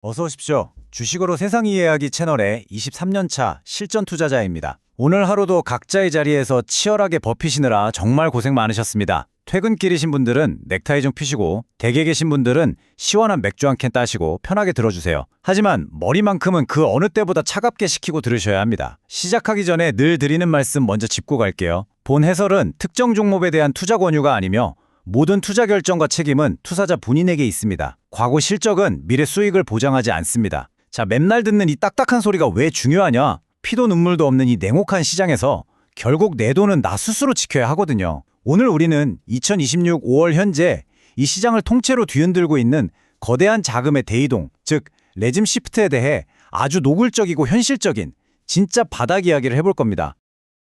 어서 오십시오. 주식으로 세상 이해하기 채널의 23년차 실전 투자자입니다. 오늘 하루도 각자의 자리에서 치열하게 버피시느라 정말 고생 많으셨습니다. 퇴근길이신 분들은 넥타이 좀 피시고, 댁에 계신 분들은 시원한 맥주 한 캔 따시고 편하게 들어주세요. 하지만 머리만큼은 그 어느 때보다 차갑게 식히고 들으셔야 합니다. 시작하기 전에 늘 드리는 말씀 먼저 짚고 갈게요. 본 해설은 특정 종목에 대한 투자 권유가 아니며 모든 투자 결정과 책임은 투자자 본인에게 있습니다. 과거 실적은 미래 수익을 보장하지 않습니다. 자, 맨날 듣는 이 딱딱한 소리가 왜 중요하냐? 피도 눈물도 없는 이 냉혹한 시장에서 결국 내 돈은 나 스스로 지켜야 하거든요. 오늘 우리는 2026 5월 현재 이 시장을 통째로 뒤흔들고 있는 거대한 자금의 대이동, 즉 레짐 시프트에 대해 아주 노골적이고 현실적인 진짜 바닥 이야기를 해볼 겁니다.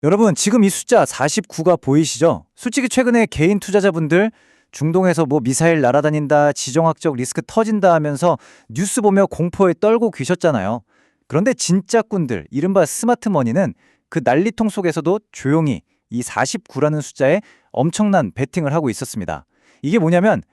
여러분, 지금 이 숫자 49가 보이시죠? 솔직히 최근에 개인 투자자분들 중동에서 미사일 날아다닌다, 지정학적 리스크 터진다 하면서 뉴스 보며 공포에 떨고 계셨잖아요. 그런데 진짜 꾼들, 이른바 스마트머니는 그 난리통 속에서도 조용히 이 49라는 숫자에 엄청난 베팅을 하고 있었습니다. 이게 뭐냐면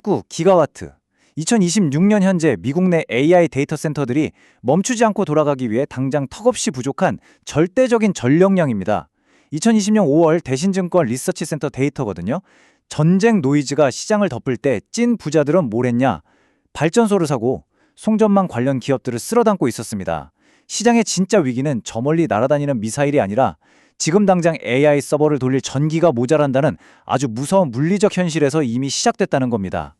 49기가와트. 2026년 현재 미국 내 AI 데이터 센터들이 멈추지 않고 돌아가기 위해 당장 턱없이 부족한 절대적인 전력량입니다. 2020년 5월 대신증권 리서치 센터 데이터거든요. 전쟁 노이즈가 시장을 덮을 때 찐 부자들은 뭘 했냐? 발전소를 사고 송전망 관련 기업들을 쓸어담고 있었습니다. 시장의 진짜 위기는 저 멀리 날아다니는 미사일이 아니라 지금 당장 AI 서버를 돌릴 전기가 모자란다는 아주 무서운 물리적 현실에서 이미 시작됐다는 겁니다.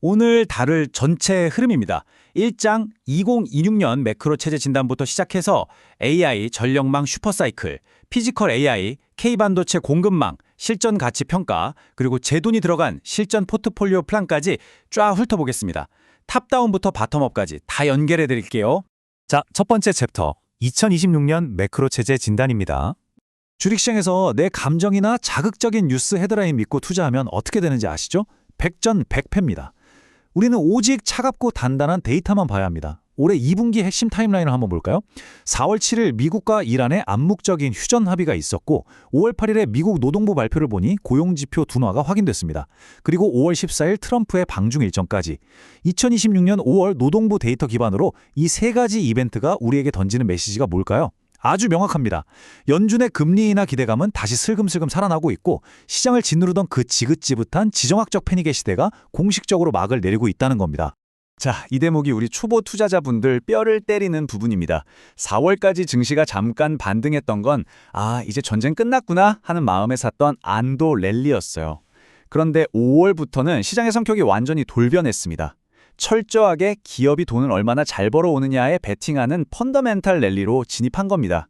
오늘 다룰 전체 흐름입니다. 1장 2026년 매크로 체제 진단부터 시작해서 AI 전력망 슈퍼사이클, 피지컬 AI, K반도체 공급망, 실전 가치 평가, 그리고 제 돈이 들어간 실전 포트폴리오 플랜까지 쫙 훑어보겠습니다. 탑다운부터 바텀업까지 다 연결해 드릴게요. 자, 첫 번째 챕터, 2026년 매크로 체제 진단입니다. 주식시장에서 내 감정이나 자극적인 뉴스 헤드라인 믿고 투자하면 어떻게 되는지 아시죠? 백전백패입니다. 우리는 오직 차갑고 단단한 데이터만 봐야 합니다. 올해 2분기 핵심 타임라인을 한번 볼까요? 4월 7일 미국과 이란의 암묵적인 휴전 합의가 있었고 5월 8일에 미국 노동부 발표를 보니 고용지표 둔화가 확인됐습니다. 그리고 5월 14일 트럼프의 방중 일정까지 2026년 5월 노동부 데이터 기반으로 이 세 가지 이벤트가 우리에게 던지는 메시지가 뭘까요? 아주 명확합니다. 연준의 금리 인하 기대감은 다시 슬금슬금 살아나고 있고 시장을 짓누르던 그 지긋지긋한 지정학적 패닉의 시대가 공식적으로 막을 내리고 있다는 겁니다. 자, 이 대목이 우리 초보 투자자분들 뼈를 때리는 부분입니다. 4월까지 증시가 잠깐 반등했던 건 이제 전쟁 끝났구나 하는 마음에 샀던 안도 랠리였어요. 그런데 5월부터는 시장의 성격이 완전히 돌변했습니다. 철저하게 기업이 돈을 얼마나 잘 벌어오느냐에 베팅하는 펀더멘탈 랠리로 진입한 겁니다.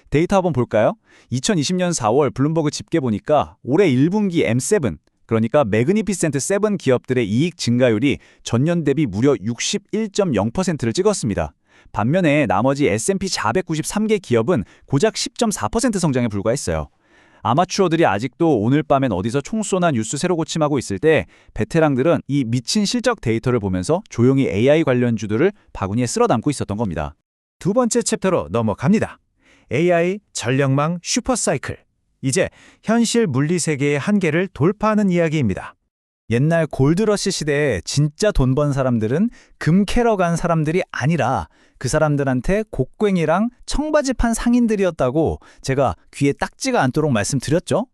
데이터 한번 볼까요? 2020년 4월 블룸버그 집계 보니까 올해 1분기 M7, 그러니까 매그니피센트 7 기업들의 이익 증가율이 전년 대비 무려 61.0%를 찍었습니다. 반면에 나머지 S&P 493개 기업은 고작 10.4% 성장에 불과했어요. 아마추어들이 아직도 오늘 밤엔 어디서 총 쏘나 뉴스 새로 고침하고 있을 때 베테랑들은 이 미친 실적 데이터를 보면서 조용히 AI 관련주들을 바구니에 쓸어담고 있었던 겁니다. 두 번째 챕터로 넘어갑니다. AI 전력망 슈퍼사이클. 이제 현실 물리 세계의 한계를 돌파하는 이야기입니다. 옛날 골드러시 시대에 진짜 돈 번 사람들은 금 캐러 간 사람들이 아니라 그 사람들한테 곡괭이랑 청바지 판 상인들이었다고 제가 귀에 딱지가 않도록 말씀드렸죠?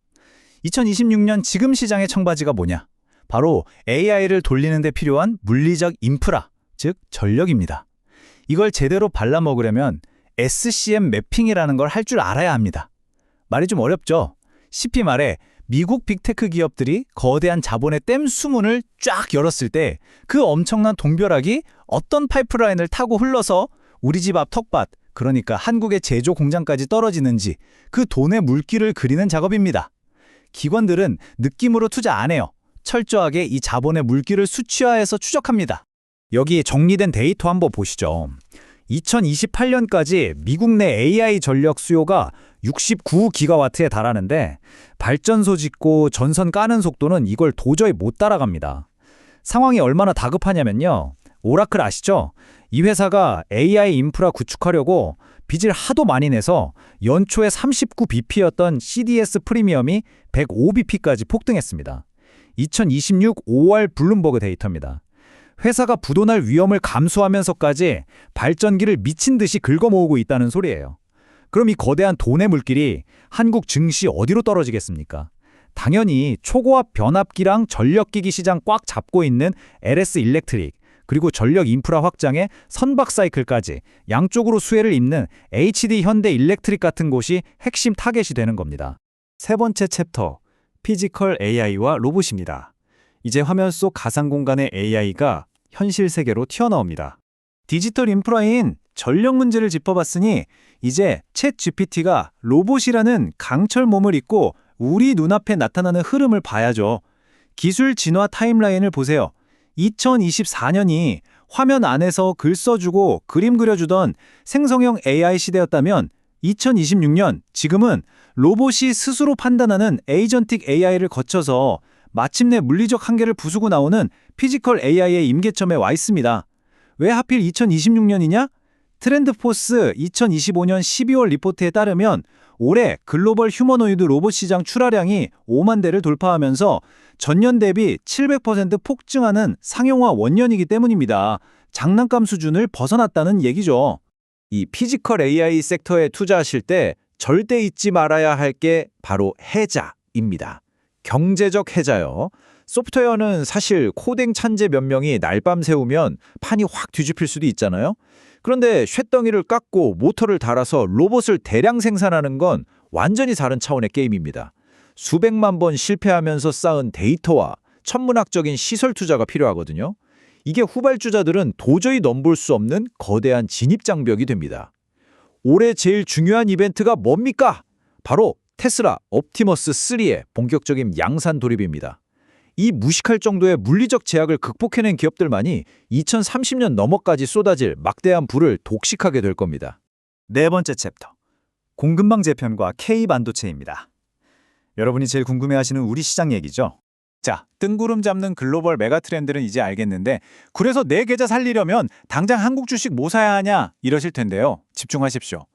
2026년 지금 시장의 청바지가 뭐냐? 바로 AI를 돌리는 데 필요한 물리적 인프라, 즉 전력입니다. 이걸 제대로 발라먹으려면 SCM 매핑이라는 걸 할 줄 알아야 합니다. 말이 좀 어렵죠? 쉽게 말해 미국 빅테크 기업들이 거대한 자본의 댐 수문을 쫙 열었을 때 그 엄청난 동벼락이 어떤 파이프라인을 타고 흘러서 우리 집 앞 텃밭, 그러니까 한국의 제조 공장까지 떨어지는지 그 돈의 물길을 그리는 작업입니다. 기관들은 느낌으로 투자 안 해요. 철저하게 이 자본의 물길을 수치화해서 추적합니다. 여기 정리된 데이터 한번 보시죠. 2028년까지 미국 내 AI 전력 수요가 69기가와트에 달하는데 발전소 짓고 전선 까는 속도는 이걸 도저히 못 따라갑니다. 상황이 얼마나 다급하냐면요. 오라클 아시죠? 이 회사가 AI 인프라 구축하려고 빚을 하도 많이 내서 연초에 39bp였던 CDS 프리미엄이 105bp까지 폭등했습니다. 2026 5월 블룸버그 데이터입니다. 회사가 부도날 위험을 감수하면서까지 발전기를 미친 듯이 긁어모으고 있다는 소리예요. 그럼 이 거대한 돈의 물길이 한국 증시 어디로 떨어지겠습니까? 당연히 초고압 변압기랑 전력기기 시장 꽉 잡고 있는 LS 일렉트릭, 그리고 전력 인프라 확장에 선박 사이클까지 양쪽으로 수혜를 입는 HD 현대 일렉트릭 같은 곳이 핵심 타겟이 되는 겁니다. 세 번째 챕터, 피지컬 AI와 로봇입니다. 이제 화면 속 가상 공간의 AI가 현실 세계로 튀어나옵니다. 디지털 인프라인 전력 문제를 짚어봤으니 이제 챗 GPT가 로봇이라는 강철 몸을 입고 우리 눈앞에 나타나는 흐름을 봐야죠. 기술 진화 타임라인을 보세요. 2024년이 화면 안에서 글 써주고 그림 그려주던 생성형 AI 시대였다면 2026년, 지금은 로봇이 스스로 판단하는 에이전틱 AI를 거쳐서 마침내 물리적 한계를 부수고 나오는 피지컬 AI의 임계점에 와 있습니다. 왜 하필 2026년이냐? 트렌드포스 2025년 12월 리포트에 따르면 올해 글로벌 휴머노이드 로봇 시장 출하량이 5만 대를 돌파하면서 전년 대비 700% 폭증하는 상용화 원년이기 때문입니다. 장난감 수준을 벗어났다는 얘기죠. 이 피지컬 AI 섹터에 투자하실 때 절대 잊지 말아야 할 게 바로 해자입니다. 경제적 해자요. 소프트웨어는 사실 코딩 찬제 몇 명이 날밤 새우면 판이 확 뒤집힐 수도 있잖아요. 그런데 쇳덩이를 깎고 모터를 달아서 로봇을 대량 생산하는 건 완전히 다른 차원의 게임입니다. 수백만 번 실패하면서 쌓은 데이터와 천문학적인 시설 투자가 필요하거든요. 이게 후발주자들은 도저히 넘볼 수 없는 거대한 진입장벽이 됩니다. 올해 제일 중요한 이벤트가 뭡니까? 바로 테슬라 옵티머스 3의 본격적인 양산 돌입입니다. 이 무식할 정도의 물리적 제약을 극복해낸 기업들만이 2030년 넘어까지 쏟아질 막대한 부를 독식하게 될 겁니다. 네 번째 챕터, 공급망 재편과 K반도체입니다. 여러분이 제일 궁금해하시는 우리 시장 얘기죠? 자, 뜬구름 잡는 글로벌 메가 트렌드는 이제 알겠는데 그래서 내 계좌 살리려면 당장 한국 주식 뭐 사야 하냐 이러실 텐데요. 집중하십시오.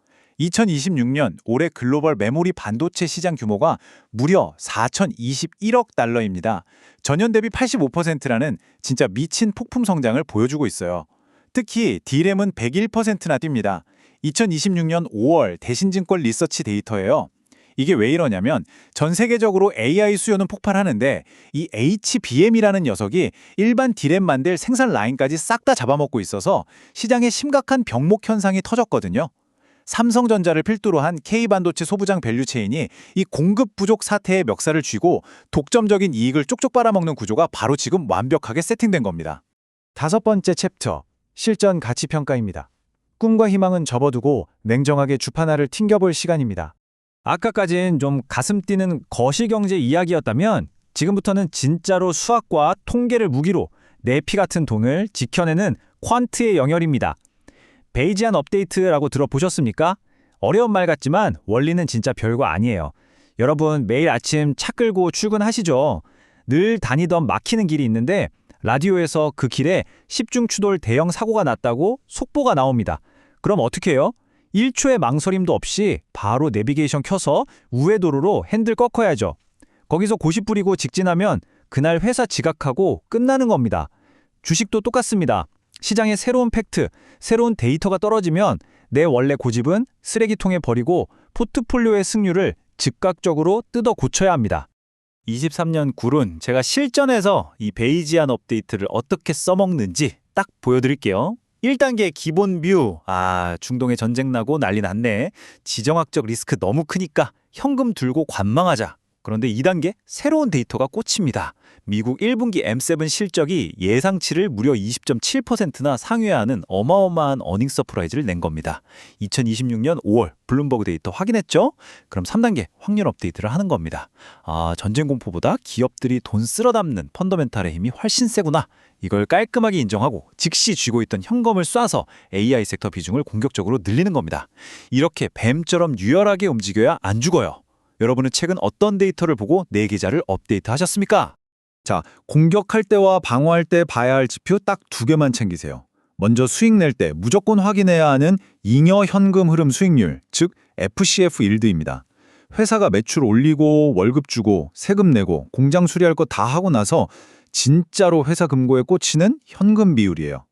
2026년 올해 글로벌 메모리 반도체 시장 규모가 무려 4,021억 달러입니다. 전년 대비 85%라는 진짜 미친 폭풍 성장을 보여주고 있어요. 특히 D램은 101%나 뜁니다. 2026년 5월 대신증권 리서치 데이터예요. 이게 왜 이러냐면 전 세계적으로 AI 수요는 폭발하는데 이 HBM이라는 녀석이 일반 D램 만들 생산 라인까지 싹 다 잡아먹고 있어서 시장에 심각한 병목 현상이 터졌거든요. 삼성전자를 필두로 한 K반도체 소부장 밸류체인이 이 공급 부족 사태의 멱살을 쥐고 독점적인 이익을 쪽쪽 빨아먹는 구조가 바로 지금 완벽하게 세팅된 겁니다. 다섯 번째 챕터, 실전 가치 평가입니다. 꿈과 희망은 접어두고 냉정하게 주판화를 튕겨볼 시간입니다. 아까까진 좀 가슴 뛰는 거시경제 이야기였다면 지금부터는 진짜로 수학과 통계를 무기로 내 피 같은 돈을 지켜내는 퀀트의 영역입니다. 베이지안 업데이트라고 들어보셨습니까? 어려운 말 같지만 원리는 진짜 별거 아니에요. 여러분 매일 아침 차 끌고 출근하시죠? 늘 다니던 막히는 길이 있는데 라디오에서 그 길에 10중 추돌 대형 사고가 났다고 속보가 나옵니다. 그럼 어떻게 해요? 1초의 망설임도 없이 바로 내비게이션 켜서 우회도로로 핸들 꺾어야죠. 거기서 고시 뿌리고 직진하면 그날 회사 지각하고 끝나는 겁니다. 주식도 똑같습니다. 시장에 새로운 팩트, 새로운 데이터가 떨어지면 내 원래 고집은 쓰레기통에 버리고 포트폴리오의 승률을 즉각적으로 뜯어 고쳐야 합니다. 23년 굴은 제가 실전에서 이 베이지안 업데이트를 어떻게 써먹는지 딱 보여드릴게요. 1단계 기본 뷰. 중동에 전쟁 나고 난리 났네. 지정학적 리스크 너무 크니까 현금 들고 관망하자. 그런데 2단계 새로운 데이터가 꽂힙니다. 미국 1분기 M7 실적이 예상치를 무려 20.7%나 상회하는 어마어마한 어닝 서프라이즈를 낸 겁니다. 2026년 5월 블룸버그 데이터 확인했죠? 그럼 3단계 확률 업데이트를 하는 겁니다. 전쟁 공포보다 기업들이 돈 쓸어 담는 펀더멘탈의 힘이 훨씬 세구나. 이걸 깔끔하게 인정하고 즉시 쥐고 있던 현금을 쏴서 AI 섹터 비중을 공격적으로 늘리는 겁니다. 이렇게 뱀처럼 유열하게 움직여야 안 죽어요. 여러분은 최근 어떤 데이터를 보고 내 계좌를 업데이트 하셨습니까? 자, 공격할 때와 방어할 때 봐야 할 지표 딱 두 개만 챙기세요. 먼저 수익 낼 때 무조건 확인해야 하는 잉여 현금 흐름 수익률, 즉 FCF 일드입니다. 회사가 매출 올리고 월급 주고 세금 내고 공장 수리할 거 다 하고 나서 진짜로 회사 금고에 꽂히는 현금 비율이에요.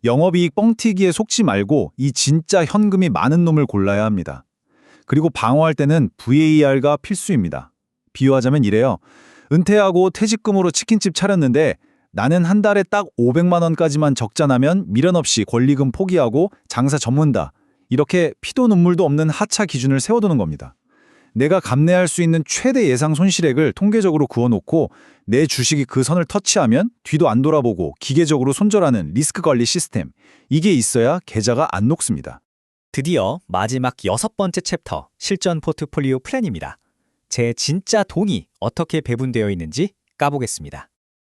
영업이익 뻥튀기에 속지 말고 이 진짜 현금이 많은 놈을 골라야 합니다. 그리고 방어할 때는 VAR가 필수입니다. 비유하자면 이래요. 은퇴하고 퇴직금으로 치킨집 차렸는데 나는 한 달에 딱 500만 원까지만 적자 나면 미련 없이 권리금 포기하고 장사 접는다. 이렇게 피도 눈물도 없는 하차 기준을 세워두는 겁니다. 내가 감내할 수 있는 최대 예상 손실액을 통계적으로 그어놓고 내 주식이 그 선을 터치하면 뒤도 안 돌아보고 기계적으로 손절하는 리스크 관리 시스템. 이게 있어야 계좌가 안 녹습니다. 드디어 마지막 6번째 챕터, 실전 포트폴리오 플랜입니다. 제 진짜 돈이 어떻게 배분되어 있는지 까보겠습니다.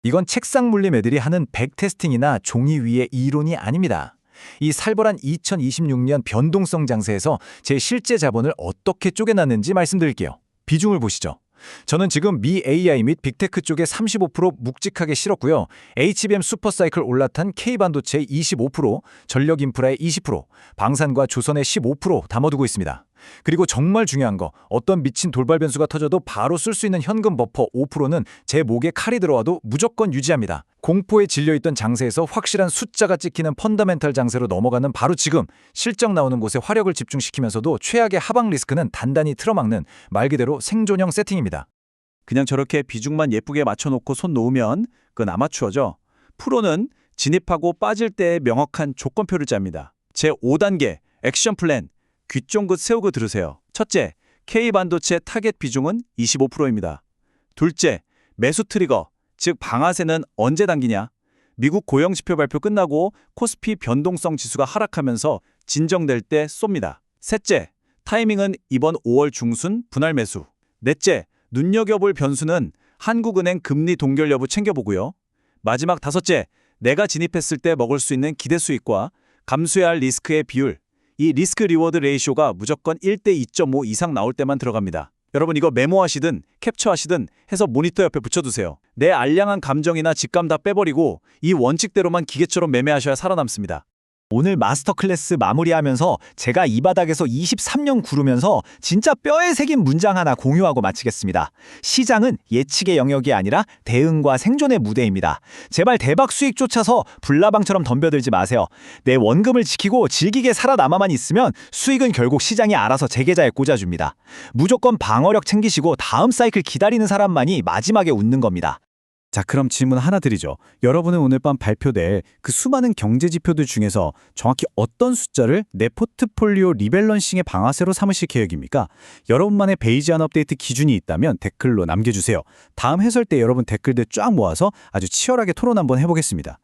이건 책상 물림 애들이 하는 백테스팅이나 종이 위의 이론이 아닙니다. 이 살벌한 2026년 변동성 장세에서 제 실제 자본을 어떻게 쪼개놨는지 말씀드릴게요. 비중을 보시죠. 저는 지금 미 AI 및 빅테크 쪽에 35% 묵직하게 실었고요. HBM 슈퍼사이클 올라탄 K반도체의 25%, 전력 인프라의 20%, 방산과 조선의 15% 담아두고 있습니다. 그리고 정말 중요한 거, 어떤 미친 돌발 변수가 터져도 바로 쓸 수 있는 현금 버퍼 5%는 제 목에 칼이 들어와도 무조건 유지합니다. 공포에 질려있던 장세에서 확실한 숫자가 찍히는 펀더멘털 장세로 넘어가는 바로 지금, 실적 나오는 곳에 화력을 집중시키면서도 최악의 하방 리스크는 단단히 틀어막는 말 그대로 생존형 세팅입니다. 그냥 저렇게 비중만 예쁘게 맞춰놓고 손 놓으면 그건 아마추어죠. 프로는 진입하고 빠질 때의 명확한 조건표를 짭니다. 제 5단계 액션 플랜. 귀 쫑긋 세우고 들으세요. 첫째, K반도체 타겟 비중은 25%입니다. 둘째, 매수 트리거, 즉 방아쇠는 언제 당기냐? 미국 고용지표 발표 끝나고 코스피 변동성 지수가 하락하면서 진정될 때 쏩니다. 셋째, 타이밍은 이번 5월 중순 분할 매수. 넷째, 눈여겨볼 변수는 한국은행 금리 동결 여부 챙겨보고요. 마지막 다섯째, 내가 진입했을 때 먹을 수 있는 기대 수익과 감수해야 할 리스크의 비율. 이 리스크 리워드 레이쇼가 무조건 1대 2.5 이상 나올 때만 들어갑니다. 여러분 이거 메모하시든 캡처하시든 해서 모니터 옆에 붙여두세요. 내 알량한 감정이나 직감 다 빼버리고 이 원칙대로만 기계처럼 매매하셔야 살아남습니다. 오늘 마스터 클래스 마무리하면서 제가 이 바닥에서 23년 구르면서 진짜 뼈에 새긴 문장 하나 공유하고 마치겠습니다. 시장은 예측의 영역이 아니라 대응과 생존의 무대입니다. 제발 대박 수익 쫓아서 불나방처럼 덤벼들지 마세요. 내 원금을 지키고 질기게 살아남아만 있으면 수익은 결국 시장이 알아서 제 계좌에 꽂아줍니다. 무조건 방어력 챙기시고 다음 사이클 기다리는 사람만이 마지막에 웃는 겁니다. 자, 그럼 질문 하나 드리죠. 여러분은 오늘 밤 발표될 그 수많은 경제 지표들 중에서 정확히 어떤 숫자를 내 포트폴리오 리밸런싱의 방아쇠로 삼으실 계획입니까? 여러분만의 베이지한 업데이트 기준이 있다면 댓글로 남겨주세요. 다음 해설 때 여러분 댓글들 쫙 모아서 아주 치열하게 토론 한번 해보겠습니다.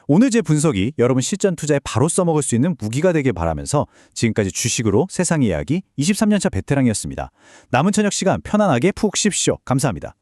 오늘 제 분석이 여러분 실전 투자에 바로 써먹을 수 있는 무기가 되길 바라면서 지금까지 주식으로 세상 이야기 23년차 베테랑이었습니다. 남은 저녁 시간 편안하게 푹 쉬십시오. 감사합니다.